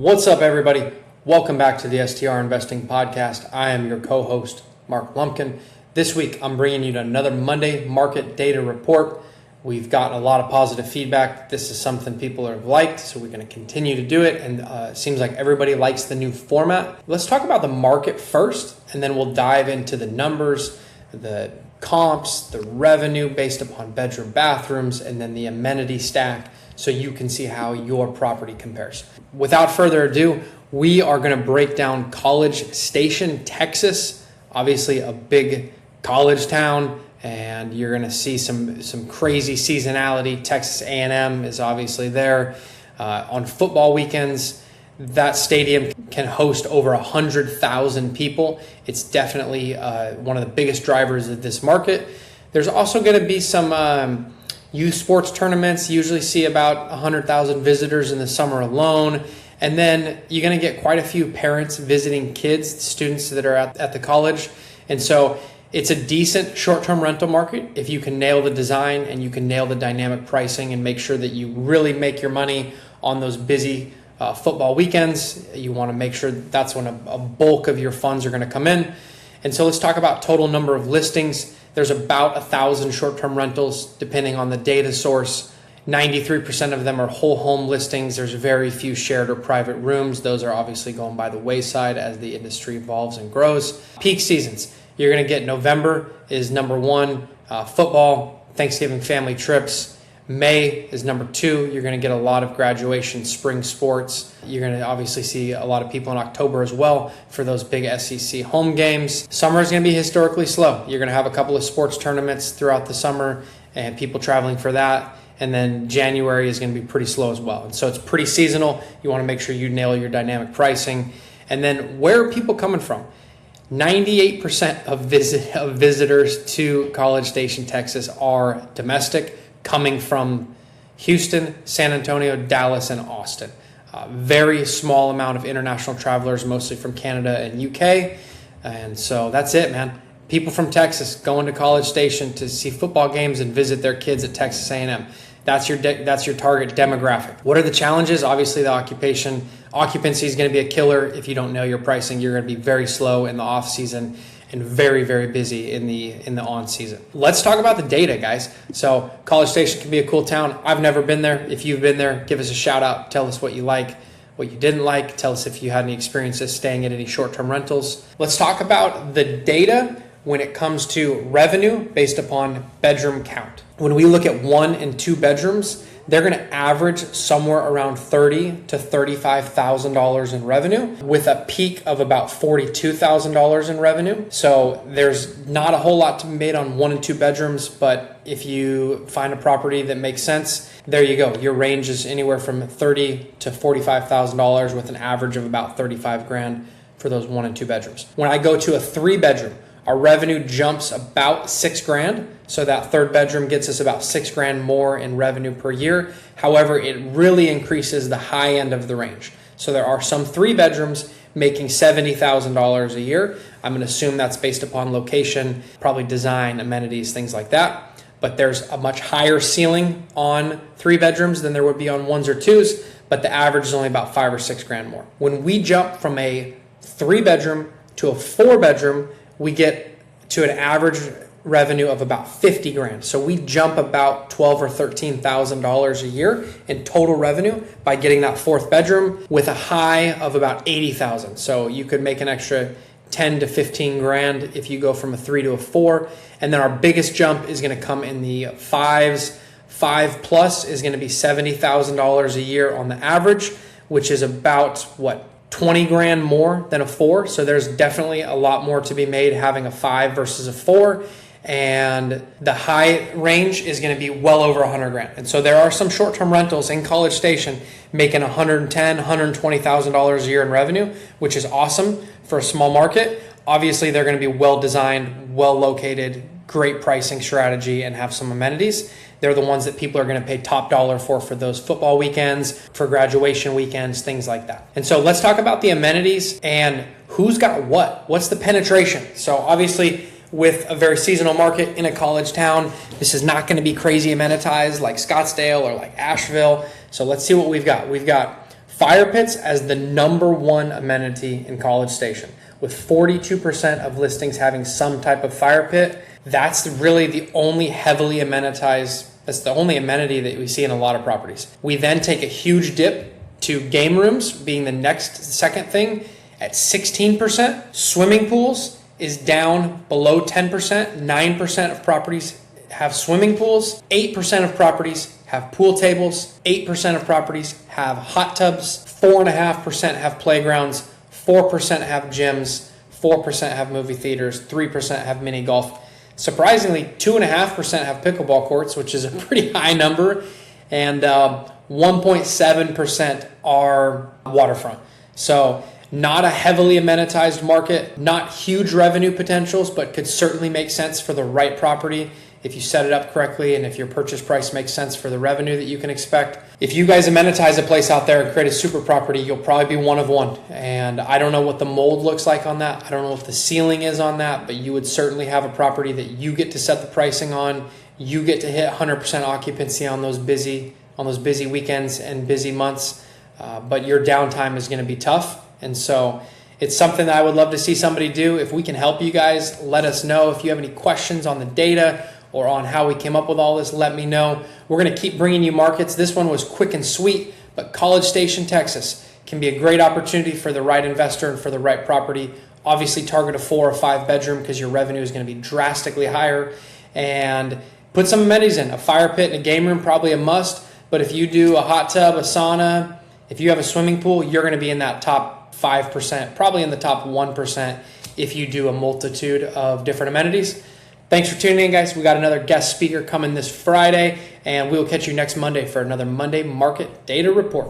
What's up, everybody? Welcome back to the STR Investing Podcast. I am your co-host, Mark Lumpkin. This week, I'm bringing you another Monday market data report. We've gotten a lot of positive feedback. This is something people have liked, so we're going to continue to do it. And it seems like everybody likes the new format. Let's talk about the market first, and then we'll dive into the numbers, the comps, the revenue based upon bedroom, bathrooms, and then the amenity stack, so you can see how your property compares. Without further ado, we are going to break down College Station, Texas, obviously a big college town, and you're going to see some crazy seasonality. Texas A&M is obviously there. On football weekends, that stadium can host over 100,000 people. It's definitely one of the biggest drivers of this market. There's also going to be some youth sports tournaments. You usually see about 100,000 visitors in the summer alone. And then you're going to get quite a few parents visiting kids, students that are at the college. And so it's a decent short-term rental market if you can nail the design and you can nail the dynamic pricing and make sure that you really make your money on those busy football weekends. You want to make sure that's when a bulk of your funds are going to come in. And so let's talk about total number of listings. There's about 1,000 short-term rentals depending on the data source. 93% of them are whole home listings. There's very few shared or private rooms. Those are obviously going by the wayside as the industry evolves and grows. Peak seasons. You're going to get November is number one, football, Thanksgiving family trips. May is number two. You're going to get a lot of graduation, spring sports. You're going to obviously see a lot of people in October as well for those big SEC home games. Summer is going to be historically slow. You're going to have a couple of sports tournaments throughout the summer and people traveling for that. And then January is going to be pretty slow as well. And so it's pretty seasonal. You want to make sure you nail your dynamic pricing. And then where are people coming from? 98% of visitors to College Station, Texas are domestic, coming from Houston, San Antonio, Dallas, and Austin. Very small amount of international travelers, mostly from Canada and UK. And so that's it, man. People from Texas going to College Station to see football games and visit their kids at Texas A&M. That's your target demographic. What are the challenges? Obviously, the occupancy is going to be a killer. If you don't know your pricing, you're going to be very slow in the off season and very, very busy in the on season. Let's talk about the data, guys. So College Station can be a cool town. I've never been there. If you've been there, give us a shout out. Tell us what you like, what you didn't like. Tell us if you had any experiences staying at any short-term rentals. Let's talk about the data when it comes to revenue based upon bedroom count. When we look at 1 and 2 bedrooms, they're going to average somewhere around $30,000 to $35,000 in revenue, with a peak of about $42,000 in revenue. So there's not a whole lot to be made on 1 and 2 bedrooms, but if you find a property that makes sense, there you go. Your range is anywhere from $30,000 to $45,000 with an average of about $35,000 for those 1 and 2 bedrooms. When I go to a 3 bedroom, our revenue jumps about $6,000. So that 3rd bedroom gets us about $6,000 more in revenue per year. However, it really increases the high end of the range. So there are some 3 bedrooms making $70,000 a year. I'm going to assume that's based upon location, probably design, amenities, things like that. But there's a much higher ceiling on 3 bedrooms than there would be on 1s or 2s, but the average is only about $5,000 or $6,000 more. When we jump from a 3 bedroom to a 4 bedroom, we get to an average revenue of about $50,000. So we jump about $12,000 or $13,000 a year in total revenue by getting that 4th bedroom with a high of about $80,000. So you could make an extra $10,000 to $15,000 if you go from a 3 to a 4. And then our biggest jump is going to come in the 5s. 5 plus is going to be $70,000 a year on the average, which is about $20,000 more than a 4. So there's definitely a lot more to be made having a 5 versus a 4. And the high range is going to be well over $100,000. And so there are some short-term rentals in College Station making $110,000, $120,000 a year in revenue, which is awesome for a small market. Obviously, they're going to be well designed, well located, great pricing strategy, and have some amenities. They're the ones that people are going to pay top dollar for those football weekends, for graduation weekends, things like that. And so let's talk about the amenities and who's got what. What's the penetration? So obviously, with a very seasonal market in a college town, this is not going to be crazy amenitized like Scottsdale or like Asheville. So let's see what we've got. We've got fire pits as the number one amenity in College Station, with 42% of listings having some type of fire pit. That's really the only heavily amenitized, that's the only amenity that we see in a lot of properties. We then take a huge dip to game rooms being the second thing at 16%. Swimming pools is down below 10%. 9% of properties have swimming pools. 8% of properties have pool tables. 8% of properties have hot tubs. 4.5% have playgrounds. 4% have gyms. 4% have movie theaters. 3% have mini golf. Surprisingly, 2.5% have pickleball courts, which is a pretty high number. And 1.7% are waterfront. So not a heavily amenitized market, not huge revenue potentials, but could certainly make sense for the right property if you set it up correctly and if your purchase price makes sense for the revenue that you can expect. If you guys amenitize a place out there and create a super property, you'll probably be one of one. And I don't know what the mold looks like on that. I don't know what the ceiling is on that, but you would certainly have a property that you get to set the pricing on. You get to hit 100% occupancy on those busy weekends and busy months, but your downtime is going to be tough. And so it's something that I would love to see somebody do. If we can help you guys, let us know. If you have any questions on the data or on how we came up with all this, let me know. We're going to keep bringing you markets. This one was quick and sweet, but College Station, Texas can be a great opportunity for the right investor and for the right property. Obviously target a 4 or 5 bedroom because your revenue is going to be drastically higher. And put some amenities in. A fire pit and a game room, probably a must. But if you do a hot tub, a sauna, if you have a swimming pool, you're going to be in that top 5%, probably in the top 1% if you do a multitude of different amenities. Thanks for tuning in, guys. We got another guest speaker coming this Friday, and we will catch you next Monday for another Monday Market Data Report.